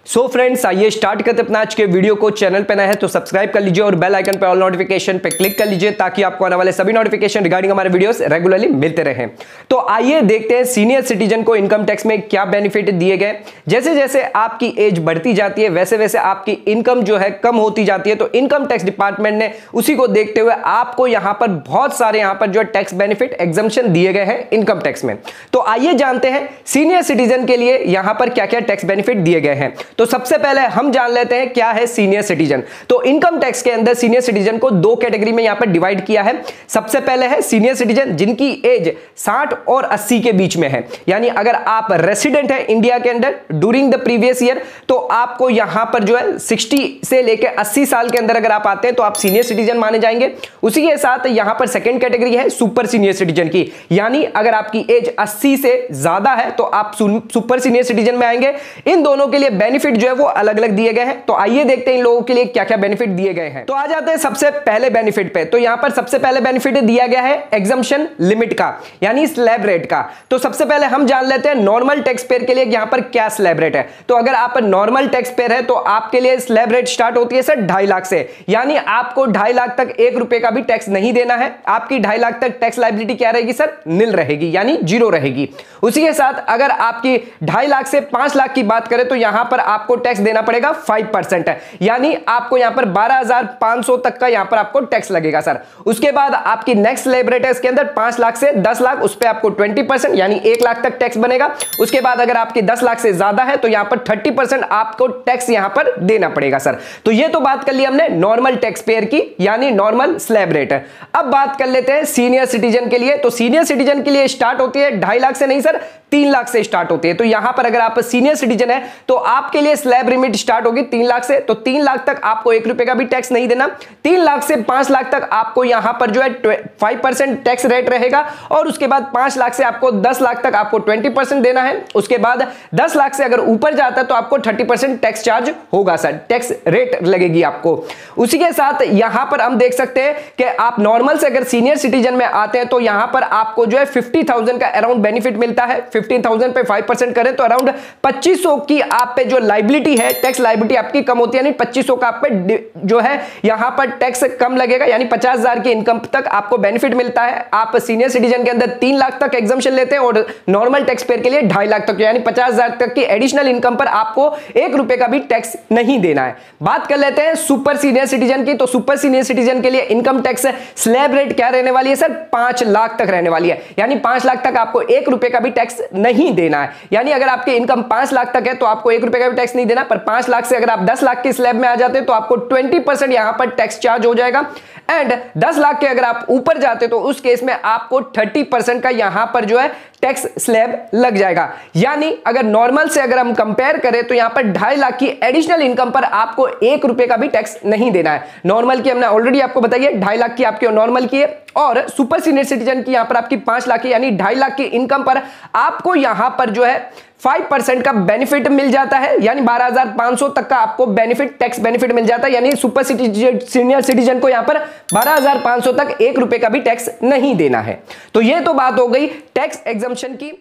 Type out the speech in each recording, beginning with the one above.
So friends, आइए start करते अपना आज के वीडियो को। चैनल पे नया है तो सब्सक्राइब कर लीजिए और बेल आइकन पे ऑल नोटिफिकेशन पे क्लिक कर लीजिए ताकि आपको आने वाले सभी नोटिफिकेशन रिगार्डिंग हमारे वीडियोस रेगुलरली मिलते रहें। तो आइए देखते हैं सीनियर सिटीजन को इनकम टैक्स में क्या बेनिफिट दिए गए। जैसे जैसे आपकी एज बढ़ती जाती है वैसे वैसे आपकी इनकम जो है कम होती जाती है, तो इनकम टैक्स डिपार्टमेंट ने उसी को देखते हुए आपको यहां पर बहुत सारे यहां पर जो टैक्स बेनिफिट एग्जम्पशन दिए गए हैं इनकम टैक्स में। तो आइए जानते हैं सीनियर सिटीजन के लिए यहां पर क्या क्या टैक्स बेनिफिट दिए गए हैं। तो सबसे पहले हम जान लेते हैं क्या है सीनियर सिटीजन। तो इनकम टैक्स के अंदर सीनियर सिटीजन को दो कैटेगरी में यहां पर डिवाइड किया है। सबसे पहले है सीनियर सिटीजन जिनकी एज 60 और 80 के बीच में है, यानी अगर आप रेसिडेंट है इंडिया के अंदर ड्यूरिंग द प्रीवियस ईयर तो आपको यहां पर जो है 60 से लेकर 80 साल के अंदर अगर आप आते हैं तो आप सीनियर सिटीजन माने जाएंगे। उसी के साथ यहां पर सेकेंड कैटेगरी है सुपर सीनियर सिटीजन की, यानी अगर आपकी एज 80 से ज्यादा है तो आप सुपर सीनियर सिटीजन में आएंगे। इन दोनों के लिए बेनिफिट जो है वो अलग अलग दिए गए हैं। तो आइए देखते हैं इन लोगों के लिए क्या क्या बेनिफिट दिए गए हैं। तो आ जाते हैं सबसे पहले बेनिफिट पे। तो यहां पर सबसे पहले बेनिफिट दिया गया है एग्जम्पशन लिमिट का, यानी स्लैब रेट का। तो सबसे पहले हम जान लेते हैं नॉर्मल टैक्स पेयर के लिए यहां पर क्या स्लैब रेट है। तो अगर आप नॉर्मल टैक्स पेयर है तो आपके लिए स्लैब रेट स्टार्ट होती है सर 2.5 लाख से, यानी आपको 2.5 लाख तक 1 रुपए का भी टैक्स नहीं देना है। आपकी 2.5 लाख तक टैक्स लायबिलिटी क्या रहेगी सर? निल रहेगी, यानी जीरो रहेगी। उसी के साथ अगर आपकी 2.5 लाख से 5 लाख की बात करें तो यहां पर आपको टैक्स देना पड़ेगा 5%, यानी आपको यहां पर 12,500 तक का यहां पर आपको टैक्स लगेगा सर। उसके बाद आपकी नेक्स्ट स्लैब रेट है इसके अंदर 5 लाख से 10 लाख, उस पर आपको 20% यानी 1 लाख तक टैक्स बनेगा। उसके बाद अगर आपकी 10 लाख से ज्यादा है तो यहां पर 30% आपको टैक्स यहां पर देना पड़ेगा सर। तो ये तो बात कर ली हमने नॉर्मल टैक्स पेयर की, यानी नॉर्मल स्लैब रेट है। अब बात कर लेते हैं सीनियर सिटीजन के लिए। तो सीनियर सिटीजन के लिए स्टार्ट होती है 2.5 लाख से नहीं सर 3 लाख से स्टार्ट होती है। तो यहां पर अगर आप सीनियर सिटीजन है तो आपके लिए स्लैब लिमिट स्टार्ट होगी 3 लाख से। तो 3 लाख तक आपको 1 रुपए का भी टैक्स नहीं देना। 3 लाख से 5 लाख तक आपको यहां पर जो है 5% टैक्स रेट रहेगा। और उसके बाद 5 लाख से आपको 10 लाख तक आपको 20% देना है। उसके बाद 10 लाख से अगर ऊपर जाता है तो आपको 30% टैक्स चार्ज होगा सर, टैक्स रेट लगेगी आपको। उसी के साथ यहां पर हम देख सकते हैं कि आप नॉर्मल से अगर सीनियर सिटीजन में आते हैं तो यहां पर आपको जो है 50,000 का अराउंड बेनिफिट मिलता है। 15,000 पे 5% करें तो अराउंड 2500 की आप पे जो लायबिलिटी है, टैक्स लायबिलिटी आपकी कम होती है, यानी 2500 का आप पे जो है यहां पर टैक्स कम लगेगा, यानी 50,000 की इनकम तक आपको बेनिफिट मिलता है। आप सीनियर सिटीजन के अंदर 3 लाख तक एग्जम्पशन लेते हैं और नॉर्मल टैक्स पेयर के लिए 2.5 लाख तक, यानी 50,000 तक की एडिशनल इनकम पर आपको 1 रुपए का भी टैक्स नहीं देना है। बात कर लेते हैं सुपर सीनियर सिटीजन की। तो सुपर सीनियर सिटीजन के लिए इनकम टैक्स स्लैब रेट क्या रहने वाली है सर? 5 लाख तक रहने वाली है, यानी 5 लाख तक आपको 1 रुपए का भी टैक्स नहीं देना है। यानी अगर आपकी इनकम 5 लाख तक है तो आपको 1 रुपए का भी टैक्स नहीं देना, पर 5 लाख से अगर आप 10 लाख की स्लैब में आ जाते हैं तो आपको 20% यहां पर टैक्स चार्ज हो जाएगा। एंड 10 लाख के अगर आप ऊपर जाते तो उस केस में आपको 30% का यहां पर जो है टैक्स स्लैब लग जाएगा। यानी अगर नॉर्मल से अगर हम कंपेयर करें तो यहां पर 2.5 लाख की एडिशनल इनकम पर आपको 1 रुपए का भी टैक्स नहीं देना है। नॉर्मल की हमने ऑलरेडी आपको बताई है 2.5 लाख की आपकी नॉर्मल की है, और सुपर सीनियर सिटीजन की यहां पर आपकी 5 लाख की, यानी 2.5 लाख की इनकम पर आपको यहां पर जो है 5% का बेनिफिट मिल जाता है, यानी 12,500 तक का आपको बेनिफिट, टैक्स बेनिफिट मिल जाता है। यानी सुपर सीनियर सिटीजन को यहां पर 12,500 तक 1 रुपए का भी टैक्स नहीं देना है। तो ये तो बात हो गई टैक्स एग्जम्पशन की।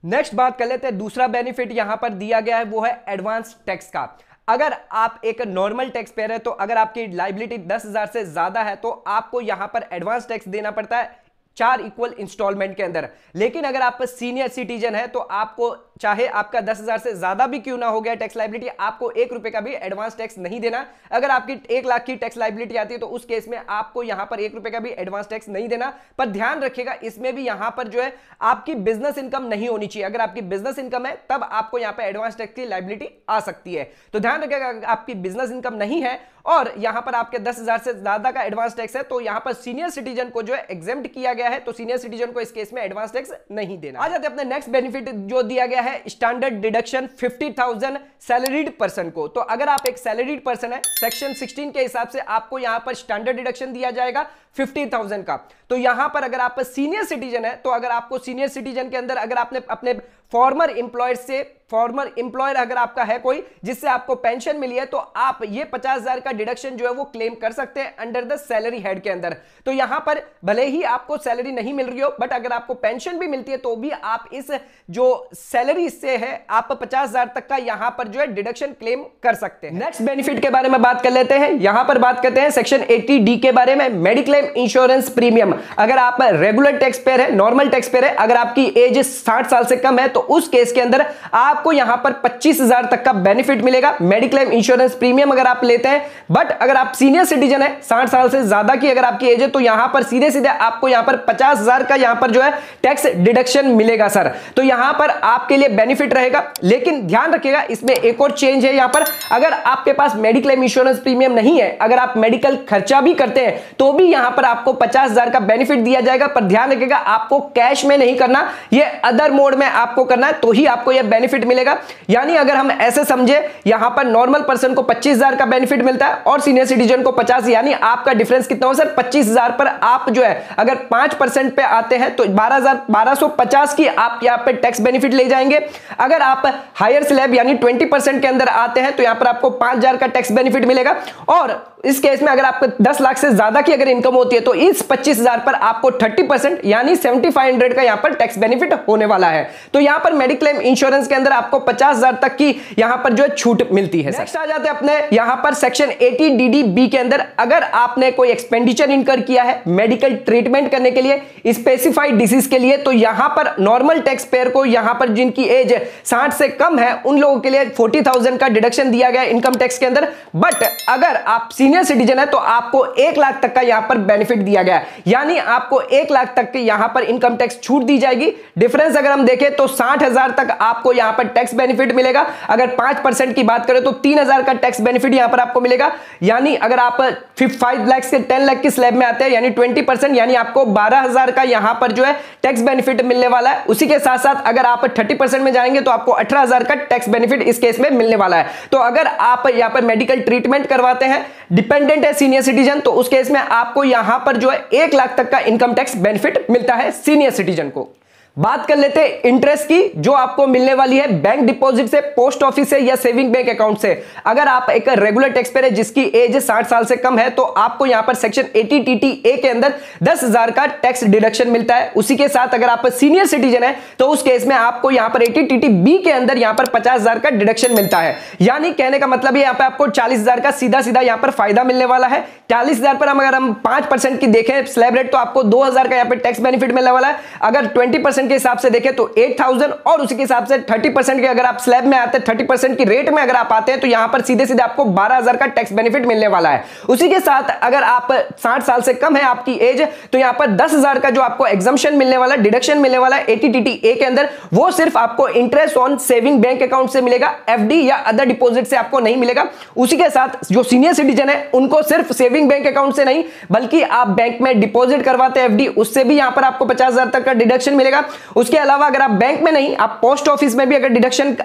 नेक्स्ट बात कर लेते हैं दूसरा बेनिफिट यहां पर दिया गया है, वो है एडवांस टैक्स का। अगर आप एक नॉर्मल टैक्स पेयर है तो अगर आपकी लायबिलिटी 10,000 से ज्यादा है तो आपको यहां पर एडवांस टैक्स देना पड़ता है 4 इक्वल इंस्टॉलमेंट के अंदर। लेकिन अगर आप सीनियर सिटीजन है तो आपको चाहे आपका 10,000 से ज्यादा भी क्यों ना हो गया टैक्स लायबिलिटी, आपको 1 रुपए का भी एडवांस टैक्स नहीं देना। अगर आपकी 1 लाख की टैक्स लायबिलिटी आती है तो उस केस में आपको यहां पर 1 रुपए का भी एडवांस टैक्स नहीं देना। पर ध्यान रखिएगा इसमें भी यहां पर जो है आपकी बिजनेस इनकम नहीं होनी चाहिए। अगर आपकी बिजनेस इनकम है तब आपको यहां पर एडवांस टैक्स की लायबिलिटी आ सकती है। तो ध्यान रखिएगा आपकी बिजनेस इनकम नहीं है और यहां पर आपके 10,000 से ज्यादा का एडवांस टैक्स है तो यहां पर सीनियर सिटीजन को जो है एग्जेम्प्ट किया गया है। तो सीनियर सिटीजन को इस केस में एडवांस टैक्स नहीं देना। आ जाते हैं अपने नेक्स्ट बेनिफिट जो दिया गया है स्टैंडर्ड डिडक्शन 50,000 सैलरीड पर्सन को। तो अगर आप एक सैलरीड पर्सन है सेक्शन 16 के हिसाब से आपको यहां पर स्टैंडर्ड डिडक्शन दिया जाएगा 50,000 का। तो यहां पर अगर आप सीनियर सिटीजन है तो अगर आपको सीनियर सिटीजन के अंदर अगर आपने अपने फॉर्मर एम्प्लॉयर अगर आपका है कोई जिससे आपको पेंशन मिली है तो आप ये 50,000 का डिडक्शन जो है वो क्लेम कर सकते हैं अंडर द सैलरी हेड के अंदर। तो यहां पर भले ही आपको सैलरी नहीं मिल रही हो बट अगर आपको पेंशन भी मिलती है तो भी आप इस जो सैलरी से है आप 50,000 तक का यहां पर जो है डिडक्शन क्लेम कर सकते हैं। नेक्स्ट बेनिफिट के बारे में बात कर लेते हैं। यहां पर बात करते हैं सेक्शन 80D के बारे में, मेडिक्लेम इंश्योरेंस प्रीमियम। अगर आप रेगुलर टैक्स पेयर है, नॉर्मल टैक्स पेयर है, अगर आपकी एज 60 साल से कम है तो उस केस के अंदर आपको यहां पर 25,000 तक का बेनिफिट मिलेगा मेडिक्लेम इंश्योरेंस प्रीमियम अगर आप लेते हैं। बट अगर आप सीनियर सिटीजन है, 60 साल से ज्यादा की अगर आपकी एज है तो यहां पर सीधे सीधे आपको यहां पर 50,000 का यहां पर जो है टैक्स डिडक्शन मिलेगा सर। तो यहां पर आपके लिए बेनिफिट रहेगा। लेकिन ध्यान रखिएगा इसमें एक और चेंज है। यहां पर अगर आपके पास मेडिक्लेम इंश्योरेंस प्रीमियम नहीं है, अगर आप मेडिकल खर्चा भी करते हैं तो भी यहां पर आपको 50,000 का बेनिफिट दिया जाएगा। पर ध्यान रखिएगा आपको कैश में नहीं करना, ये अदर मोड में आपको करना है तो ही आपको यह बेनिफिट मिलेगा। यानी अगर हम ऐसे समझे यहां पर नॉर्मल पर्सन को 25,000 का बेनिफिट मिलता है और सीनियर सिटीजन को 50, यानी आपका डिफरेंस कितना हो सर 25,000 पर आप जो है अगर 5% पे आते हैं तो 12,250 की आप यहां पर टैक्स बेनिफिट ले जाएंगे। अगर आप हायर स्लैब यानी 20% के अंदर आते हैं तो यहां पर आपको 5,000 का टैक्स बेनिफिट मिलेगा। और इस केस में अगर आपको 10 लाख से ज्यादा की अगर इनकम होती है तो इस 25,000 पर आपको 30% यानी 7,500 का यहां पर टैक्स बेनिफिट होने वाला है। तो यहां पर मेडिक्लेम इंश्योरेंस के अंदर आपको 50,000 तक की यहां पर जो है छूट मिलती है। नेक्स्ट आ जाते हैं अपने यहां पर सेक्शन 80DD-B के अंदर। अगर आपने कोई एक्सपेंडिचर इनकर किया है मेडिकल ट्रीटमेंट करने के लिए स्पेसिफाइड डिसीज के लिए तो यहां पर नॉर्मल टैक्स पेयर को यहां पर जिनकी एज 60 से कम है उन लोगों के लिए 40,000 का डिडक्शन दिया गया इनकम टैक्स के अंदर। बट अगर आप सीनियर सिटीजन है तो आपको 1 लाख तक का यहां पर बेनिफिट दिया गया है, यानी आपको 1 लाख तक के यहां पर इनकम टैक्स छूट दी जाएगी। डिफरेंस अगर हम देखें तो 60,000 तक आपको यहां पर टैक्स बेनिफिट मिलेगा। अगर 5% की बात करें तो 3,000 का टैक्स बेनिफिट यहां पर आपको मिलेगा। यानी अगर आप 5 लाख से 10 लाख की स्लैब में आते हैं यानी 20%, यानी आपको 12,000 का यहां पर जो है टैक्स बेनिफिट मिलने वाला है। उसी के साथ साथ अगर आप 30% में जाएंगे तो आपको 18,000 का टैक्स बेनिफिट इस केस में मिलने वाला है। तो अगर आप यहां पर मेडिकल ट्रीटमेंट करवाते हैं, डिपेंडेंट है सीनियर सिटीजन, तो उस केस में आपको यहां पर जो है 1 लाख तक का इनकम टैक्स बेनिफिट मिलता है सीनियर सिटीजन को। बात कर लेते हैं इंटरेस्ट की जो आपको मिलने वाली है बैंक डिपॉजिट से, पोस्ट ऑफिस से या सेविंग बैंक अकाउंट से। अगर आप एक रेगुलर टैक्स पेयर है जिसकी एज 60 साल से कम है तो आपको यहां पर सेक्शन 80TTA के अंदर 10,000 का टैक्स डिडक्शन मिलता है। उसी के साथ अगर आप सीनियर सिटीजन है तो उस केस में आपको यहां पर 80TTB के अंदर यहां पर 50,000 का डिडक्शन मिलता है। यानी कहने का मतलब यहां पर आपको 40,000 का सीधा सीधा यहां पर फायदा मिलने वाला है। 40,000 पर अगर हम 5% की देखें स्लैब रेट तो आपको 2,000 का यहां पर टैक्स बेनिफिट मिलने वाला है। अगर 20% के हिसाब से देखें तो 8,000 और उसी के हिसाब से 30% के अगर आप स्लैब में आते हैं 30% की रेट में अगर आप आते हैं तो यहां पर सीधे सीधे आपको 12,000 का टैक्स बेनिफिट मिलने वाला है। उसी के साथ अगर आप 60 साल से कम है आपकी एज तो यहां पर 10,000 का जो आपको एग्जम्पशन मिलने वाला है, डिडक्शन मिलने वाला है 80TTA के अंदर, वो सिर्फ आपको interest on saving bank account से मिलेगा, एफडी या अदर डिपॉजिट से आपको नहीं मिलेगा। उसी के साथ जो सीनियर सिटीजन है उनको सिर्फ सेविंग बैंक अकाउंट से नहीं बल्कि आप बैंक में डिपॉजिट करवाते हैं एफडी, उससे भी यहां पर आपको 50,000 तक का डिडक्शन मिलेगा। उसके अलावा अगर आप बैंक में नहीं, आप पोस्ट ऑफिस में भी अगर डिडक्शन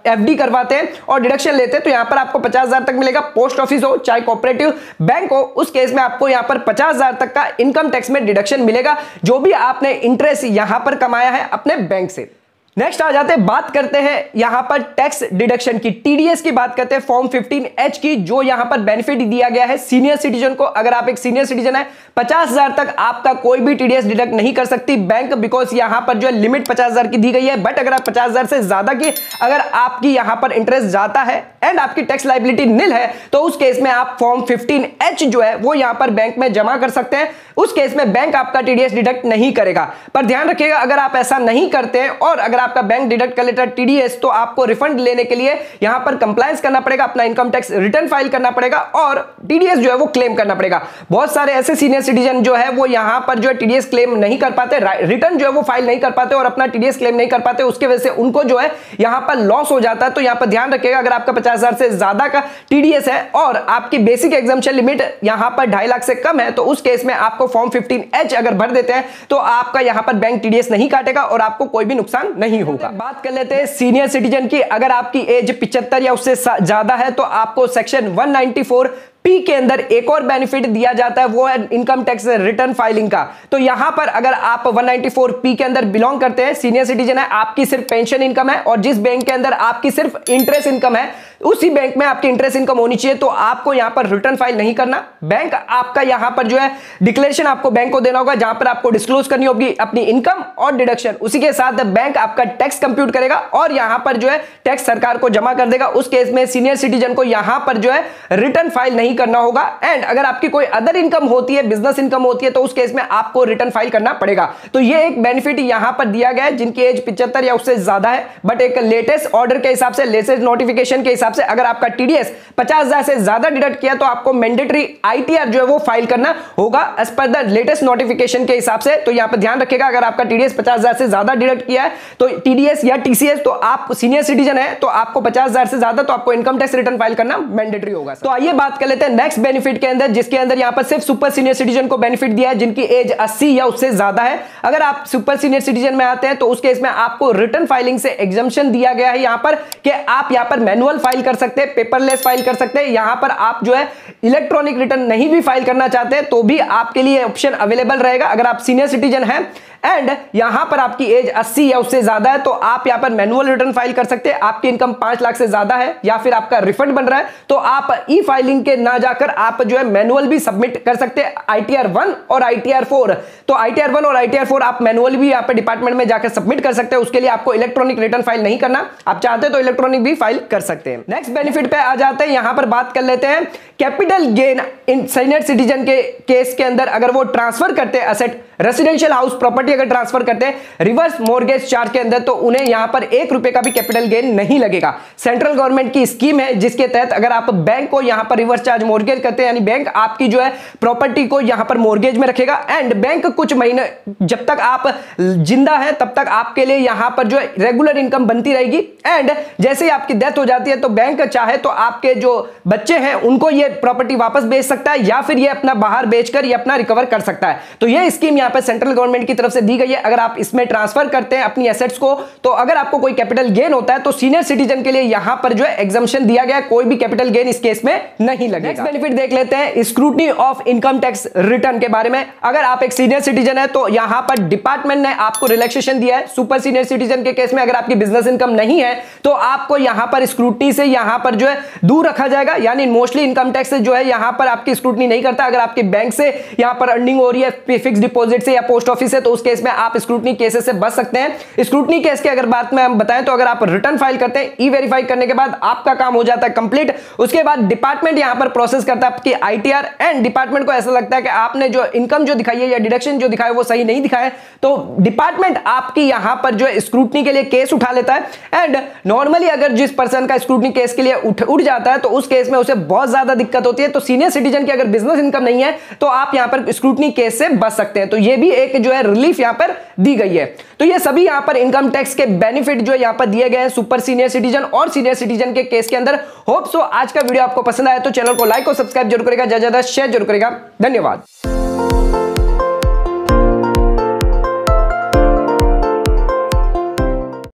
एफडी करवाते हैं और डिडक्शन लेते हैं तो यहां पर आपको 50,000 तक मिलेगा। पोस्ट ऑफिस हो चाहे कोऑपरेटिव बैंक हो, उस केस में आपको यहां पर 50,000 तक का इनकम टैक्स में डिडक्शन मिलेगा जो भी आपने इंटरेस्ट यहां पर कमाया है अपने बैंक से। नेक्स्ट आ जाते हैं, बात करते हैं यहां पर टैक्स डिडक्शन की, टीडीएस की बात करते हैं फॉर्म 15H की, जो यहां पर बेनिफिट दिया गया है सीनियर सिटीजन को। अगर आप एक सीनियर सिटीजन है 50,000 तक आपका कोई भी टीडीएस डिडक्ट नहीं कर सकती बैंक, बिकॉज यहां पर जो है लिमिट 50,000 की दी गई है। बट अगर आप 50,000 से ज्यादा की अगर आपकी यहां पर इंटरेस्ट जाता है एंड आपकी टैक्स लायबिलिटी निल है तो उस केस में आप फॉर्म 15H जो है वो यहां पर बैंक में जमा कर सकते हैं। उस केस में बैंक आपका टीडीएस डिडक्ट नहीं करेगा। पर ध्यान रखिएगा अगर आप ऐसा नहीं करते हैं और अगर आपका बैंक डिडक्ट कर लेता है टीडीएस तो आपको रिफंड लेने के लिए यहां पर कंप्लायंस करना पड़ेगा, अपना इनकम टैक्स रिटर्न फाइल करना पड़ेगा और टीडीएस जो है वो क्लेम करना पड़ेगा। बहुत सारे ऐसे सीनियर सिटीजन जो है वो यहां पर जो है टीडीएस क्लेम नहीं कर पाते, रिटर्न जो है वो फाइल नहीं कर पाते और अपना टीडीएस क्लेम नहीं कर पाते, उसके वजह से उनको जो है यहां पर लॉस हो जाता है। तो यहां पर ध्यान रखिएगा अगर आपका 50,000 से ज्यादा का टीडीएस है और आपकी बेसिक एग्जम्पशन लिमिट यहां पर 2.5 लाख से कम है तो उस केस में आपको फॉर्म 15H अगर भर देते हैं तो आपका यहां पर बैंक टीडीएस नहीं काटेगा और आपको कोई भी नुकसान नहीं होगा। बात कर लेते हैं सीनियर सिटीजन की, अगर आपकी एज 75 या उससे ज्यादा है तो आपको सेक्शन 194 पी के अंदर एक और बेनिफिट दिया जाता है, वो है इनकम टैक्स रिटर्न फाइलिंग का। तो यहां पर अगर आप 194 पी के अंदर बिलोंग करते हैं, सीनियर सिटीजन है, आपकी सिर्फ पेंशन इनकम है और जिस बैंक के अंदर आपकी सिर्फ इंटरेस्ट इनकम है उसी बैंक में आपकी इंटरेस्ट इनकम होनी चाहिए, तो आपको यहां पर रिटर्न फाइल नहीं करना। बैंक आपका यहां पर जो है डिक्लेरेशन आपको बैंक को देना होगा, जहां पर आपको डिस्क्लोज करनी होगी अपनी इनकम और डिडक्शन। उसी के साथ बैंक आपका टैक्स कंप्यूट करेगा और यहां पर जो है टैक्स सरकार को जमा कर देगा। उस केस में सीनियर सिटीजन को यहां पर जो है रिटर्न फाइल नहीं करना होगा। एंड अगर आपकी कोई अदर इनकम होती है, बिजनेस इनकम होती है, तो उस केस में आपको रिटर्न फाइल करना पड़ेगा। तो ये एक बेनिफिट यहां पर दिया गया है जिनकी एज 75 या उससे ज्यादा है। बट एक लेटेस्ट ऑर्डर के हिसाब से, लेटेस्ट नोटिफिकेशन के हिसाब से अगर आपका टीडीएस 50,000 से ज्यादा डिडक्ट किया तो आपको मैंडेटरी आईटीआर जो है वो फाइल करना होगा as per the latest notification के हिसाब से। तो यहां पर ध्यान रखिएगा, अगर आपका टीडीएस 50,000 से ज्यादा डिडक्ट किया है तो टीडीएस या टीसीएस, तो आप सीनियर सिटीजन है तो आपको 50,000 से ज्यादा तो आपको इनकम टैक्स रिटर्न फाइल करना मैंडेटरी होगा। तो आइए बात कर लेते हैं नेक्स्ट बेनिफिट के अंदर, जिसके अंदर यहां पर सिर्फ सुपर सीनियर सिटीजन को बेनिफिट दिया है जिनकी एज 80 या उससे ज्यादा है। अगर आप सुपर सीनियर सिटीजन में आते हैं तो उस केस में आपको रिटर्न फाइलिंग से एग्जम्पशन दिया गया है यहां पर कि आप यहां पर मैनुअल फाइल कर सकते हैं, पेपरलेस फाइल कर सकते हैं। यहां पर आप जो है इलेक्ट्रॉनिक रिटर्न नहीं भी फाइल करना चाहते हैं तो भी आपके लिए ऑप्शन अवेलेबल रहेगा अगर आप सीनियर सिटीजन हैं एंड यहां पर आपकी एज 80 या उससे ज्यादा है, तो आप यहां पर मैनुअल रिटर्न फाइल कर सकते हैं। आपकी इनकम 5 लाख से ज्यादा है या फिर आपका रिफंड बन रहा है तो आप ई फाइलिंग के ना जाकर आप जो है मैनुअल भी सबमिट कर सकते हैं, ITR 1 और ITR 4। तो ITR 1 और ITR 4 आप मैनुअल भी यहां पर डिपार्टमेंट में जाकर सबमिट कर सकते हैं। उसके लिए आपको इलेक्ट्रॉनिक रिटर्न फाइल नहीं करना, आप चाहते हैं तो इलेक्ट्रॉनिक भी फाइल कर सकते हैं। नेक्स्ट बेनिफिट पे आ जाते हैं, यहां पर बात कर लेते हैं capital gain in senior citizen के केस के अंदर। अगर वो ट्रांसफर करते हैं असेट, रेसिडेंशियल हाउस प्रॉपर्टी अगर ट्रांसफर करते हैं रिवर्स मॉर्गेज चार्ज के अंदर, तो उन्हें यहां पर 1 रुपए का भी कैपिटल गेन नहीं लगेगा। सेंट्रल गवर्नमेंट की स्कीम है जिसके तहत अगर आप बैंक को यहां पर रिवर्स चार्ज मॉर्गेज करते हैं, यानी बैंक आपकी जो है प्रॉपर्टी को यहां पर मॉर्गेज में रखेगा एंड बैंक कुछ महीने जब तक आप जिंदा है तब तक आपके लिए यहां पर जो है रेगुलर इनकम बनती रहेगी। एंड जैसे ही आपकी डेथ हो जाती है तो बैंक चाहे तो आपके जो बच्चे हैं उनको ये प्रॉपर्टी वापस बेच सकता है या फिर ये अपना बाहर बेचकर ये अपना रिकवर कर सकता है। तो ये स्कीम यहां पर सेंट्रल गवर्नमेंट की तरफ से दी गई है। अगर आप इसमें ट्रांसफर करते हैं अपनी एसेट्स को, तो अगर आपको कोई कैपिटल गेन होता है तो सीनियर सिटीजन के लिए यहां पर जो है एग्जम्पशन दिया गया है, कोई भी कैपिटल गेन इस केस में नहीं लगेगा। नेक्स्ट बेनिफिट देख लेते हैं scrutiny of income tax return के बारे में। अगर आप एक सीनियर सिटीजन है तो यहां पर डिपार्टमेंट ने आपको रिलैक्सेशन दिया है। सुपर सीनियर सिटीजन के केस में अगर आपकी बिजनेस इनकम नहीं है तो आपको यहां पर स्क्रूटनी से यहां पर जो है दूर रखा जाएगा, यानी मोस्टली इनकम टैक्स जो है यहां पर आपकी स्क्रूटनी नहीं करता। अगर आपके बैंक से यहां पर अर्निंग हो रही है, फिक्स डिपॉजिट से या पोस्ट ऑफिस से, तो उस केस में आप स्क्रूटनी केसेस से बच सकते हैं। स्क्रूटनी केस की अगर बात में हम बताएं तो अगर आप रिटर्न फाइल करते हैं, ई वेरीफाई करने के बाद आपका काम हो जाता है कंप्लीट। उसके बाद डिपार्टमेंट यहां पर प्रोसेस करता है आपकी आईटीआर एंड डिपार्टमेंट को ऐसा लगता है कि आपने जो इनकम जो दिखाई है या डिडक्शन जो दिखाया वो सही नहीं दिखाया, तो डिपार्टमेंट आपकी यहां पर जो है स्क्रूटनी के लिए केस उठा लेता है। एंड नॉर्मली अगर जिस पर्सन का स्क्रूटनी केस के लिए उठ जाता है तो उस केस में उसे बहुत ज्यादा दिक्कत होती है। तो सीनियर सिटीजन की अगर बिजनेस इनकम नहीं है तो आप यहां पर स्क्रूटनी केस से बच सकते हैं। तो ये भी एक जो है रिलीफ यहां पर दी गई है। तो ये सभी यहां पर इनकम टैक्स के बेनिफिट जो यहां पर दिए गए हैं सुपर सीनियर सिटीजन और सीनियर सिटीजन के केस के अंदर। होप सो आज का वीडियो आपको पसंद आया तो चैनल को लाइक और सब्सक्राइब जरूर करेगा, ज्यादा शेयर जरूर करेगा। धन्यवाद।